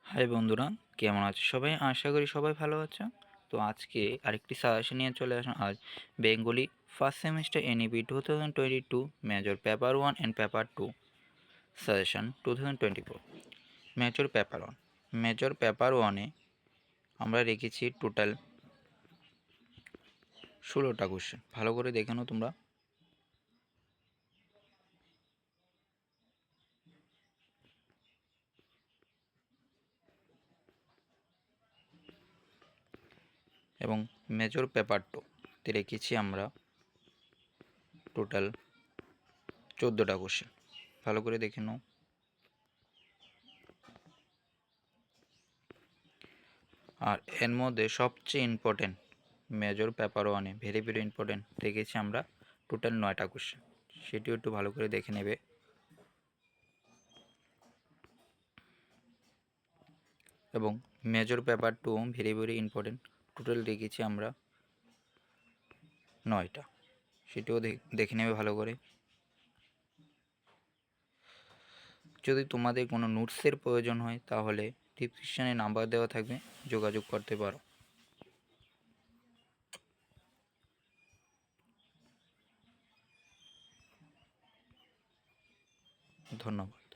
High বন্ধুরা, কেমন আছো সবাই? আশা করি সবাই ভালো আছো। তো আজকে আরেকটি সাজেশন নিয়ে চলে আসলাম। আজ Bengali first semester NEP 2022 major paper 1 and paper 2 suggestion 2024। Major paper 1-এ আমরা রেখেছি টোটাল 16টা কোশ্চেন। ভালো করে দেখে নাও তোমরা। এবং মেজর পেপার 2-তে রেখেছি আমরা টোটাল 14টা কোশ্চেন। ভালো করে দেখে নাও। আর এর মধ্যে সবচেয়ে ইম্পর্টেন্ট মেজর পেপার 1-এ ভেরি ভেরি ইম্পর্টেন্ট রেখেছি আমরা টোটাল 9টা কোশ্চেন। সেটিও একটু ভালো করে দেখে নেবে। এবং major paper 2 very very important, total রেখেছি আমরা 9টা। সেটিও দেখে নেবে ভালো করে। যদি তোমাদের কোনো নোটসের প্রয়োজন হয় তাহলে ডিসক্রিপশানে নাম্বার দেওয়া থাকবে, যোগাযোগ করতে পারো। ধন্যবাদ।